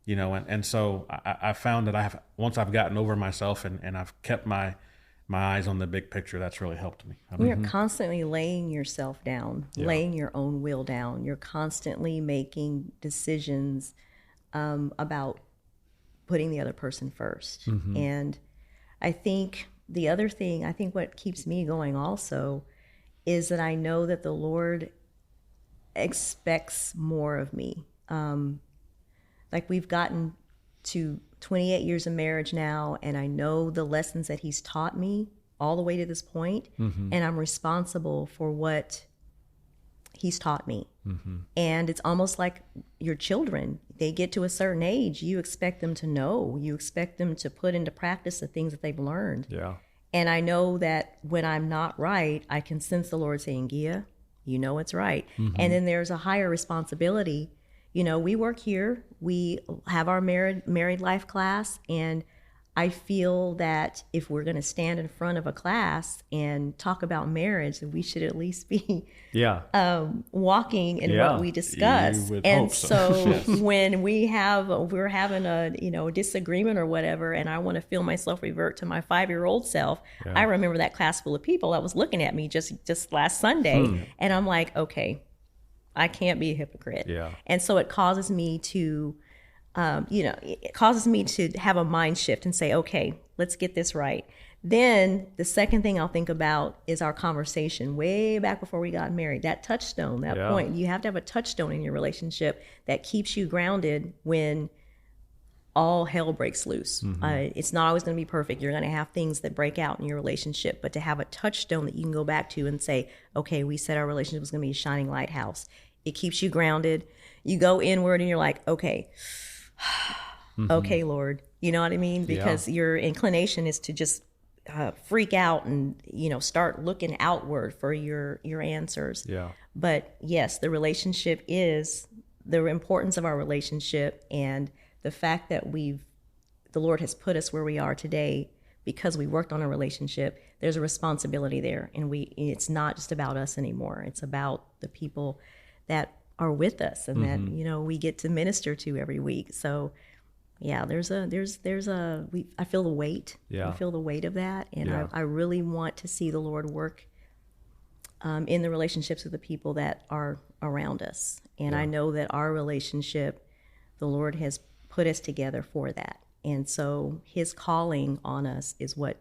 And so I found that once I've gotten over myself and I've kept my eyes on the big picture, that's really helped me. You're constantly laying yourself down, laying your own will down. You're constantly making decisions about putting the other person first. And I think the other thing, what keeps me going also is that I know that the Lord expects more of me. Like, we've gotten to 28 years of marriage now, and I know the lessons that he's taught me all the way to this point, and I'm responsible for what he's taught me. And it's almost like your children. They get to a certain age, you expect them to know, you expect them to put into practice the things that they've learned. And I know that when I'm not right, I can sense the Lord saying, Ghia, you know it's right. And then there's a higher responsibility. We work here, we have our married life class, and I feel that if we're going to stand in front of a class and talk about marriage, we should at least be walking in what we discuss. And so when we're having a disagreement or whatever, and I want to feel myself revert to my 5-year-old self, I remember that class full of people that was looking at me just last Sunday, and I'm like, okay, I can't be a hypocrite. And so it causes me to it causes me to have a mind shift and say, okay, let's get this right. Then the second thing I'll think about is our conversation way back before we got married. That touchstone, that point. You have to have a touchstone in your relationship that keeps you grounded when all hell breaks loose. It's not always going to be perfect. You're going to have things that break out in your relationship, but to have a touchstone that you can go back to and say, okay, we said our relationship was going to be a shining lighthouse. It keeps you grounded. You go inward and you're like, okay, okay, Lord, you know what I mean? Because your inclination is to just freak out and, start looking outward for your answers. But yes, the relationship is the importance of our relationship, and the fact that the Lord has put us where we are today because we worked on a relationship. There's a responsibility there, and it's not just about us anymore. It's about the people that are with us and that we get to minister to every week. So I feel the weight. I feel the weight of that, and I really want to see the Lord work in the relationships with the people that are around us. And I know that our relationship, the Lord has put us together for that. And so his calling on us is what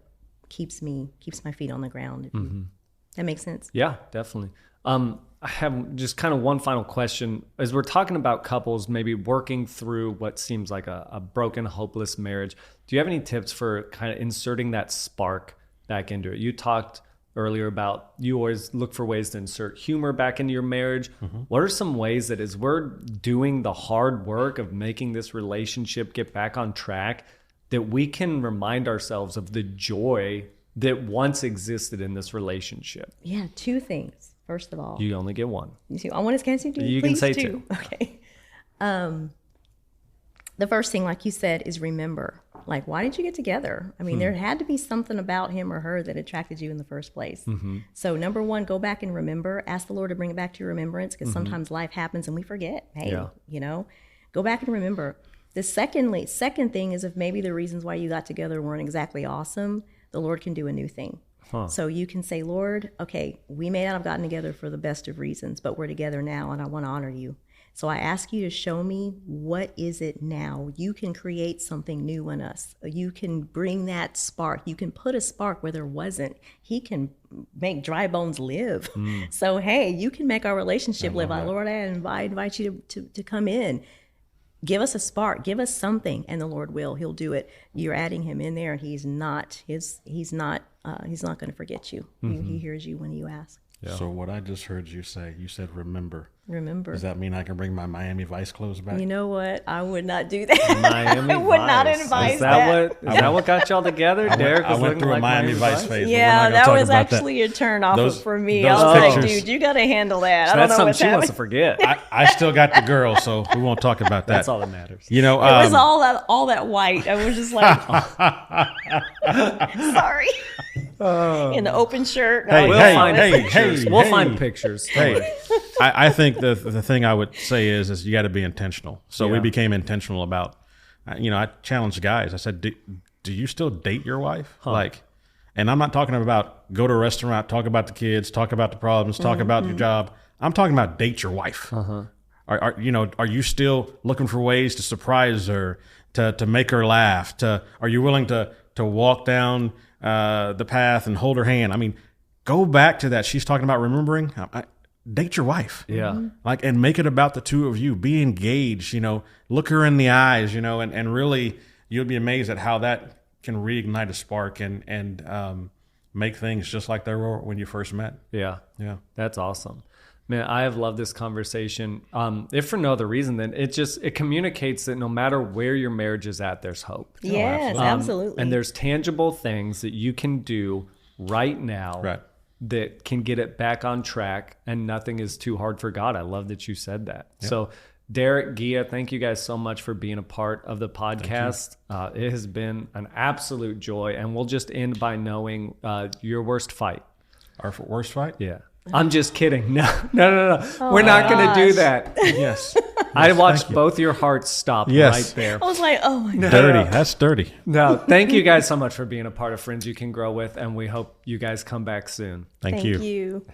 keeps my feet on the ground. That makes sense? Yeah, definitely. I have just kind of one final question. As we're talking about couples maybe working through what seems like a broken, hopeless marriage, do you have any tips for kind of inserting that spark back into it? You talked earlier about you always look for ways to insert humor back into your marriage. What are some ways that as we're doing the hard work of making this relationship get back on track, that we can remind ourselves of the joy that once existed in this relationship? Yeah, 2 things. First of all, you only get one. I want to say 2. You can say 2. Okay. The first thing, like you said, is remember. Like, why did you get together? I mean, there had to be something about him or her that attracted you in the first place. So number 1, go back and remember. Ask the Lord to bring it back to your remembrance, because sometimes life happens and we forget. Hey, go back and remember. The second thing is, if maybe the reasons why you got together weren't exactly awesome, the Lord can do a new thing. So you can say, Lord, okay, we may not have gotten together for the best of reasons, but we're together now and I want to honor you. So I ask you to show me, what is it now? You can create something new in us. You can bring that spark. You can put a spark where there wasn't. He can make dry bones live. So, hey, you can make our relationship live. Lord, I invite you to come in. Give us a spark. Give us something, and the Lord will. He'll do it. You're adding him in there, and he's not going to forget you. He hears you when you ask. Yeah. So what I just heard you say, you said remember. Remember. Does that mean I can bring my Miami Vice clothes back? You know what? I would not do that. Miami I would not Vice. advise Is that what got y'all together? Derrick I was went looking through like a Miami Vice phase. Yeah, that was actually a turn off for me. I was like, dude, you got to handle that. I don't know what's she wants happening. to forget. I still got the girl, so we won't talk about that. That's all that matters. You know, it was all that white. I was just like, sorry. In the open shirt. We'll find pictures. I think the thing I would say is you got to be intentional. So we became intentional about, I challenged guys. I said, do you still date your wife? And I'm not talking about go to a restaurant, talk about the kids, talk about the problems, talk about your job. I'm talking about date your wife. Are you still looking for ways to surprise her, to make her laugh? Are you willing to walk down the path and hold her hand? I mean, go back to that. She's talking about remembering. Date your wife. Yeah. And make it about the two of you. Be engaged, look her in the eyes, and really you'll be amazed at how that can reignite a spark and make things just like they were when you first met. Yeah. Yeah. That's awesome. Man, I have loved this conversation. If for no other reason, then it communicates that no matter where your marriage is at, there's hope. Yes, absolutely. And there's tangible things that you can do right now that can get it back on track, and nothing is too hard for God. I love that you said that. Yep. So Derrick, Ghia, thank you guys so much for being a part of the podcast. It has been an absolute joy, and we'll just end by knowing your worst fight. Our worst fight? Yeah. I'm just kidding. No. We're not going to do that. Yes. I watched both your hearts stop right there. I was like, oh my God. Dirty. That's dirty. No, thank you guys so much for being a part of Friends You Can Grow With, and we hope you guys come back soon. Thank you. Thank you.